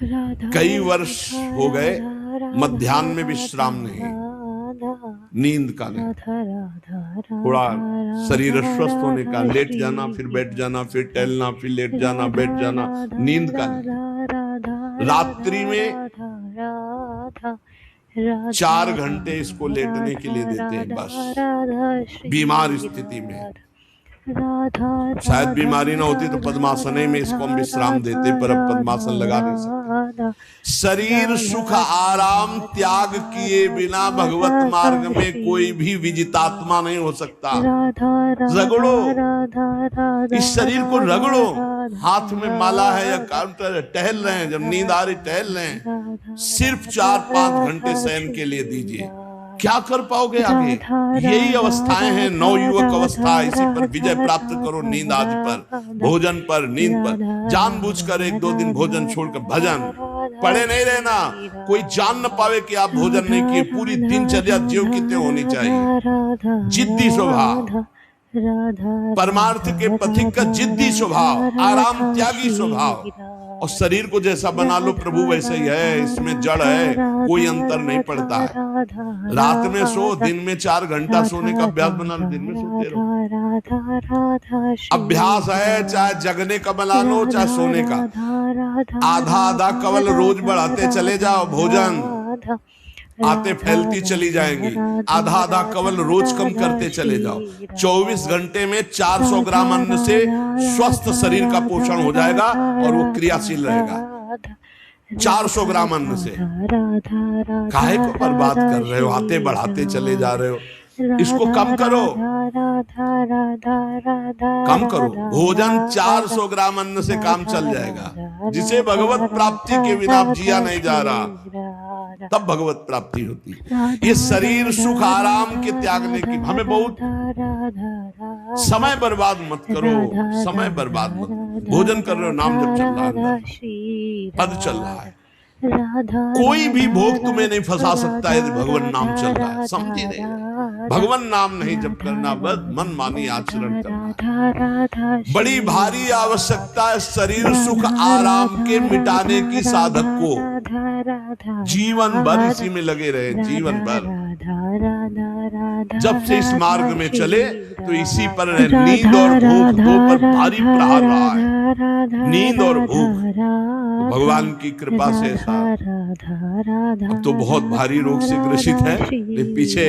कई वर्ष हो गए मध्याह्न में विश्राम नहीं, नींद का नहीं, थोड़ा शरीर स्वस्थ होने का, लेट जाना फिर बैठ जाना, फिर टहलना, फिर लेट जाना बैठ जाना, नींद का नहीं। रात्रि में 4 घंटे इसको लेटने के लिए देते हैं बस, बीमार स्थिति में। शायद बीमारी ना होती तो पद्मासन में इसको हम विश्राम देते, पर अब पद्मासन लगा नहीं सकते। शरीर सुख आराम त्याग किए बिना भगवत मार्ग में कोई भी विजितात्मा नहीं हो सकता। रगड़ो, इस शरीर को रगड़ो, हाथ में माला है या काउंटर, टहल रहे हैं, जब नींद आ रही टहल रहे हैं, सिर्फ 4-5 घंटे शयन के लिए दीजिए। क्या कर पाओगे आगे? यही अवस्थाएं हैं, नवयुवक अवस्था। इसी पर विजय प्राप्त करो, नींद आदि पर, भोजन पर, नींद पर। जानबूझकर 1-2 दिन भोजन छोड़कर भजन पड़े नहीं रहना। कोई जान न पावे कि आप भोजन नहीं किए। पूरी दिनचर्या ज्यों की त्यों होनी चाहिए। जिद्दी स्वभाव, परमार्थ के पथिक का जिद्दी स्वभाव, आराम त्यागी स्वभाव। और शरीर को जैसा बना लो प्रभु वैसे ही है, इसमें जड़ है, कोई अंतर नहीं पड़ता है। रात में सो, दिन में 4 घंटा सोने का अभ्यास बना लो, दिन में सोते रहो। अभ्यास है, चाहे जगने का बना लो चाहे सोने का। आधा कवल रोज बढ़ाते चले जाओ, भोजन आते फैलती चली जाएंगी। आधा कवल रोज कम करते चले जाओ। 24 घंटे में 400 ग्राम अन्न से स्वस्थ शरीर का पोषण हो जाएगा और वो क्रियाशील रहेगा। 400 ग्राम अन्न से काहे को बर्बाद कर रहे हो? आते बढ़ाते चले जा रहे हो। इसको कम करो, कम करो। भोजन 400 ग्राम अन्न से काम चल जाएगा। जिसे भगवत प्राप्ति के बिना जिया नहीं जा रहा, तब भगवत प्राप्ति होती है। ये शरीर सुख आराम के त्यागने की, हमें बहुत समय बर्बाद मत करो, समय बर्बाद मत करो। भोजन कर रहे हो, नाम जब चल रहा है, पद चल रहा है, कोई भी भोग तुम्हें नहीं फंसा सकता यदि भगवान नाम चल रहा है। समझे नहीं? भगवान नाम नहीं जब करना, बस मन मानी आचरण करना। बड़ी भारी आवश्यकता है शरीर सुख आराम के मिटाने की साधक को। जीवन भर इसी में लगे रहे, जीवन भर। जब से इस मार्ग में चले तो इसी पर नींद और भूख दो पर भारी प्रहार रहा है। नींद और भूख भगवान की कृपा से ऐसा। अब तो बहुत भारी रोग से ग्रसित है। पीछे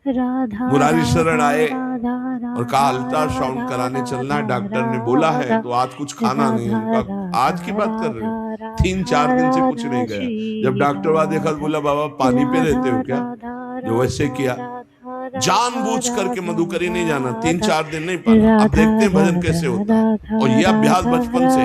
मुरारी शरण आए और कहा अल्ट्रासाउंड कराने चलना है, डॉक्टर ने बोला है, तो आज कुछ खाना नहीं है। आज की बात कर रहे हो? 3-4 दिन से कुछ नहीं गया। जब डॉक्टर वहां देखा तो बोला बाबा पानी पे रहते हो क्या? जो वैसे किया, जानबूझ करके मधुकरी नहीं जाना, 3-4 दिन नहीं पाना। अब देखते हैं भजन कैसे होता है। और यह अभ्यास बचपन से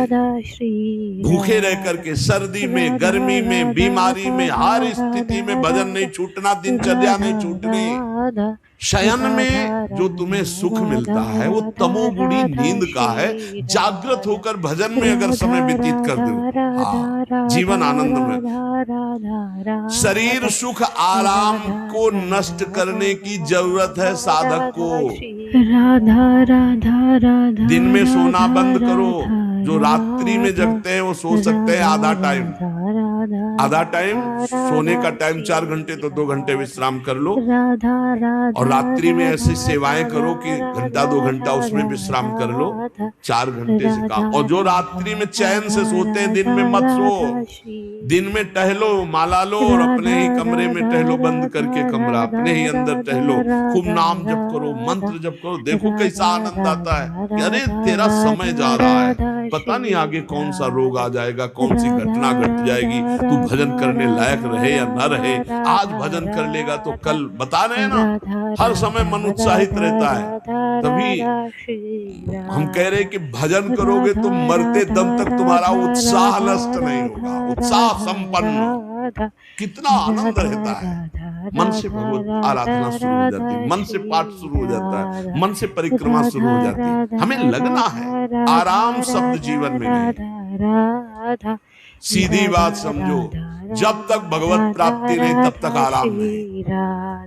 भूखे रह करके, सर्दी में, गर्मी में, बीमारी में, हर स्थिति में भजन नहीं छूटना, दिनचर्या नहीं छूटनी। शयन में जो तुम्हें सुख मिलता है वो तमोगुणी नींद का है। जागृत होकर भजन में अगर समय व्यतीत कर दो, जीवन आनंद में। शरीर सुख आराम को नष्ट करने की जरूरत है साधक को। दिन में सोना बंद करो। जो रात्रि में जगते हैं वो सो सकते हैं आधा टाइम सोने का टाइम 4 घंटे, तो 2 घंटे विश्राम कर लो। और रात्रि में ऐसी सेवाएं करो कि 1-2 घंटा उसमें विश्राम कर लो। 4 घंटे से काम। और जो रात्रि में चैन से सोते हैं, दिन में मत सो। दिन में टहलो, माला लो और अपने ही कमरे में टहलो, बंद करके कमरा, अपने ही अंदर टहलो, खूब नाम जप करो, मंत्र जप करो। देखो कैसा आनंद आता है कि अरे तेरा समय जा रहा है, पता नहीं आगे कौन सा रोग आ जाएगा, कौन सी घटना घट जाएगी, तू भजन करने लायक रहे या न रहे। आज भजन कर लेगा तो कल, बता रहे हैं ना, हर समय मन उत्साहित रहता है। तभी हम कह रहे कि भजन करोगे तो मरते दम तक तुम्हारा उत्साह नष्ट नहीं होगा, उत्साह संपन्न। कितना आनंद रहता है। मन से भगवत आराधना शुरू हो जाती है, मन से पाठ शुरू हो जाता है, मन से परिक्रमा शुरू हो जाती है। हमें लगना है, आराम शब्द जीवन में नहीं। राधा सीधी बात समझो, जब तक भगवत प्राप्ति नहीं तब तक आराम नहीं।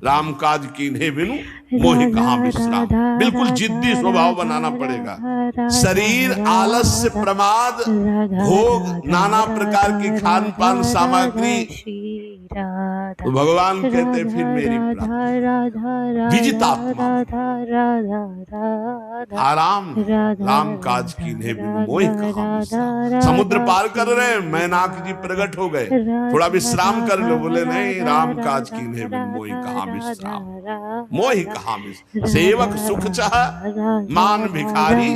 राम काज कीन्हे बिनु मोहि कहाँ विश्राम। बिल्कुल जिद्दी स्वभाव बनाना पड़ेगा। शरीर, आलस्य, प्रमाद, भोग, नाना प्रकार की खान पान सामग्री, तो भगवान कहते फिर मेरी प्राप्ति। विजितात्मा आराम, राम काज कीन्हे बिनु मोहि कहाँ विश्राम। समुद्र पार कर रहे हैं, मैनाक जी प्रकट हो गए, थोड़ा विश्राम कर लो। बोले नहीं, राम काज कीन्हे बिनु मोहि कहाँ विश्राम, मोहि कहाँ विश्राम। सेवक सुख चाह, मान भिखारी,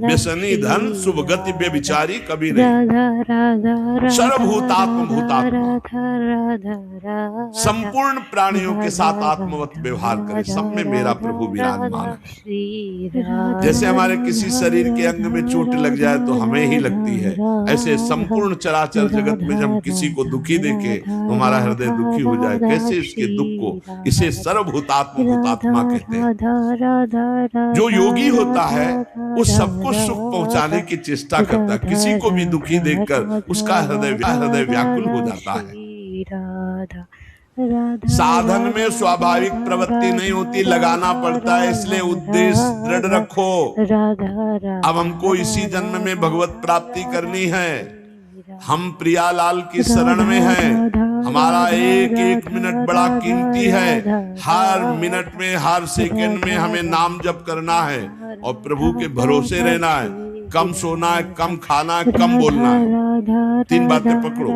व्यसनी धन, शुभ गति व्यभिचारी, कभी नहीं। सर्वभूतात्म भूतात्मा, संपूर्ण प्राणियों के साथ आत्मवत व्यवहार करे, सब में मेरा प्रभु विराजमान है। जैसे हमारे किसी शरीर के अंग में चोट लग जाए तो हमें ही लगती है, ऐसे संपूर्ण चराचर जगत में जब किसी को दुखी देखे तो हमारा हृदय दुखी हो जाए। कैसे इसके दुख को, इसे सर्वभूतात्म भूतात्मा कहते हैं। जो योगी होता है वो सबको सुख पहुंचाने की चेष्टा करता है, किसी को भी दुखी देखकर उसका हृदय व्याकुल हो जाता है। साधन में स्वाभाविक प्रवृत्ति नहीं होती, लगाना पड़ता है, इसलिए उद्देश्य दृढ़ रखो। अब हमको इसी जन्म में भगवत प्राप्ति करनी है। हम प्रियालाल की शरण में हैं। हमारा एक एक मिनट बड़ा कीमती है। हर मिनट में, हर सेकंड में हमें नाम जप करना है और प्रभु के भरोसे रहना है। कम सोना है, कम खाना है, कम बोलना है, तीन बातें पकड़ो।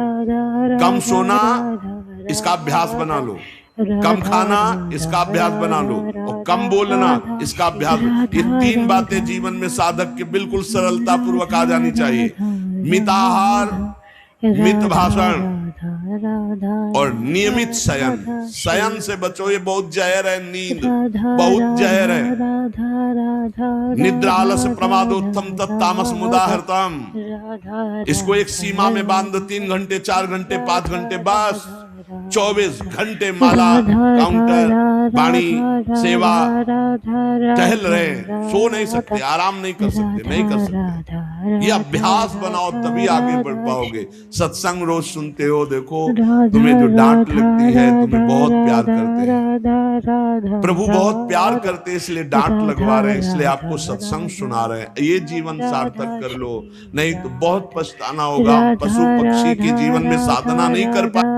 कम सोना, इसका अभ्यास बना लो। कम खाना, इसका अभ्यास बना लो। और कम बोलना, इसका अभ्यास। ये तीन बातें जीवन में साधक के बिल्कुल सरलता पूर्वक आ जानी चाहिए। मिताहार, मित भाषण और नियमित शयन। शयन से बचो, ये बहुत जहर है। नींद बहुत जहर है। निद्रालस प्रमादोत्तम तत्तामस मुदाहृतम। इसको एक सीमा में बांध दो, 3 घंटे, 4 घंटे, 5 घंटे, बस 24 घंटे माला, काउंटर, वाणी, सेवा, टहल रहे, सो नहीं सकते, आराम नहीं कर सकते, नहीं कर सकते। ये अभ्यास बनाओ तभी आगे बढ़ पाओगे। सत्संग रोज सुनते हो, देखो तुम्हें जो डांट लगती है, तुम्हें बहुत प्यार करते हैं, प्रभु बहुत प्यार करते हैं, इसलिए डांट लगवा रहे हैं, इसलिए आपको सत्संग सुना रहे हैं। ये जीवन सार्थक कर लो, नहीं तो बहुत पछताना होगा। पशु पक्षी के जीवन में साधना नहीं कर पाए।